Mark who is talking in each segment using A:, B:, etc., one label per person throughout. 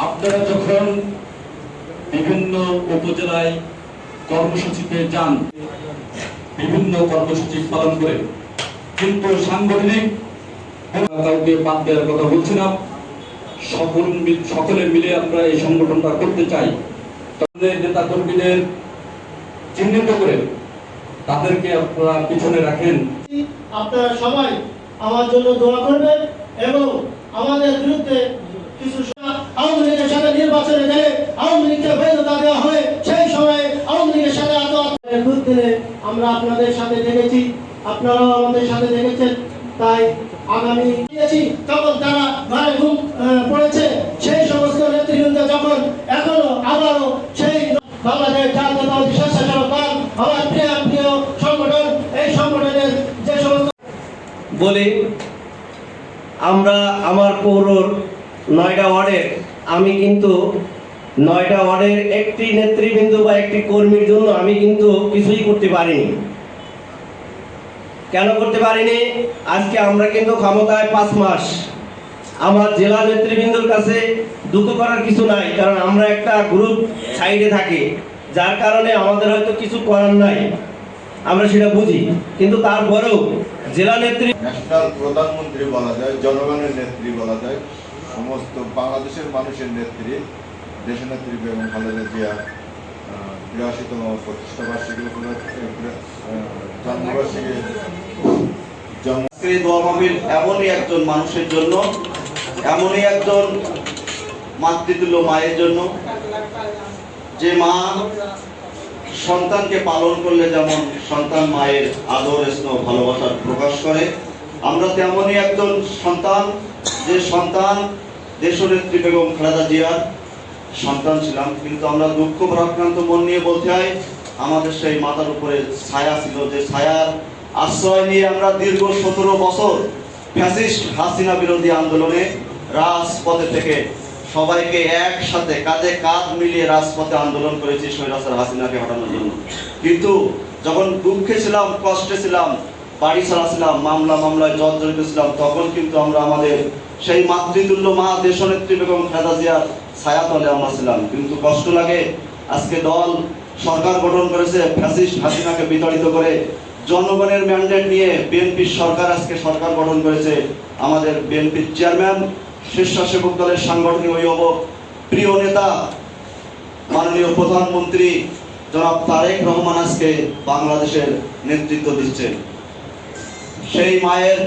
A: আপনারা যখন বিভিন্ন উপজেলায় কর্মসূচিতে যান, বিভিন্ন কর্মসূচি পালন করে, কিন্তু সাংগঠনিক কাউকে বাদ দেওয়ার কথা বলছি না, সকলে মিলে আমরা এই সংগঠনটা করতে চাই। তাদের নেতা কর্মীদের চিহ্নিত করে তাদেরকে আপনারা পিছনে রাখেন।
B: আপনারা সবাই আমার জন্য দোয়া করবেন এবং আমাদের বিরুদ্ধে কিছু আওয়ামী লীগের সাথে নির্বাচনে গেলে আওয়ামী লীগকে বৈধতা দেওয়া হয়, সেই সময় আওয়ামী লীগের সাথে দিনে আমরা আপনাদের সাথে দেখেছি, আপনারাও আমাদের সাথে দেখেছেন। তাই আগামী দিয়েছি তখন তারা ঘরে ঘুম পড়েছে, সেই সমস্ত নেতৃবৃন্দ যখন এখনো আবারও সেই বাংলাদেশ জাতীয়তাবাদী স্বেচ্ছাসেবক দল আমার প্রিয় সংগঠন, এই সংগঠনের যে সমস্ত
C: বলি আমরা আমার পৌরর 9টা ওয়ার্ডের আমি কিন্তু 9টা ওয়ার্ডের একটি নেতৃবৃন্দ বা একটি কর্মীর জন্য আমি কিন্তু কিছুই করতে পারিনি। কেন করতে পারিনি? আজকে আমরা কিন্তু ক্ষমতায় 5 মাস। আমার জেলা নেতৃবৃন্দর কাছে দুঃখ করার কিছু নাই, কারণ আমরা একটা গ্রুপ সাইডে থাকি, যার কারণে আমাদের হয়তো কিছু করার নাই, আমরা সেটা বুঝি। কিন্তু তারপরেও জেলা নেত্রী,
D: ন্যাশনাল প্রধানমন্ত্রী বলা যায়, জনগণের নেত্রী বলা যায়, সমস্ত বাংলাদেশের মানুষের নেত্রী, দেশনেত্রী বেগম খালেদা জিয়া ৮২তম প্রতিষ্ঠাবার্ষিকী
E: জন্মবার্ষিকী দোয়া মাহফিল এমনই একজন মানুষের জন্য, এমনই একজন মাতৃতুল্য মায়ের জন্য, যে মা সন্তানকে পালন করলে যেমন সন্তান মায়ের আদর স্নেহ ভালোবাসার প্রকাশ করে, আমরা তেমনই একজন সন্তান, যে সন্তান দেশনেত্রী বেগম খালেদা জিয়ার সন্তান ছিলাম। কিন্তু আমরা দুঃখ ভারাক্রান্ত মন নিয়ে বলতে হয়, আমাদের সেই মাথার উপরে ছায়া ছিল, যে ছায়ার আশ্রয় নিয়ে আমরা দীর্ঘ 17 বছর ফ্যাসিস্ট হাসিনা বিরোধী আন্দোলনে রাজপথে থেকে সবাইকে একসাথে কাঁধে কাঁধ মিলিয়ে রাজপথে আন্দোলন করেছি স্বৈরাচার হাসিনাকে হটানোর জন্য। কিন্তু যখন দুঃখে ছিলাম, কষ্টে ছিলাম, বাড়ি ছাড়া ছিলাম, মামলায় জর্জরিত ছিলাম, তখন কিন্তু আমরা আমাদের সেই মাতৃতুল্য মা দেশনেত্রী বেগম খালেদা জিয়ার ছায়াতলে আমরা ছিলাম। কিন্তু কষ্ট লাগে, আজকে দল সরকার গঠন করেছে ফ্যাসিস্ট হাসিনাকে বিতাড়িত করে, জনগণের ম্যান্ডেট নিয়ে বিএনপির সরকার আজকে সরকার গঠন করেছে। আমাদের বিএনপির চেয়ারম্যান, স্বেচ্ছাসেবক দলের সাংগঠনিক অভিভাবক, প্রিয় নেতা মাননীয় প্রধানমন্ত্রী জনাব তারেক রহমান আজকে বাংলাদেশের নেতৃত্ব দিচ্ছেন। সেই মায়ের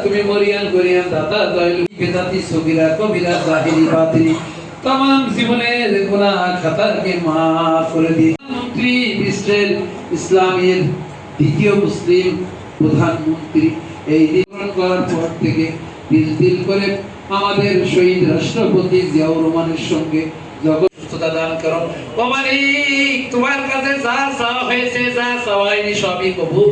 F: তুমি মরিয়ান করিয়ান দাতা দয়ালু বেদাতি সগীরা কবিরা জাহিরি বাতিনি तमाम জীবনের গুনাহ খাতাকে maaf করে দিয়ে মন্ত্রী বিশ্বের ইসলামের দ্বিতীয় মুসলিম প্রধানমন্ত্রী এই নির্মাণ করার পর থেকে দিল করে আমাদের শহীদ রাষ্ট্রপতি জিয়াউর রহমানের সঙ্গে জগৎ সুস্থতা দান করো। ও মালিক, তোমার কাছে যা চাওয়া হয়েছে, যা চাওয়া হয়নি, সবই কবুল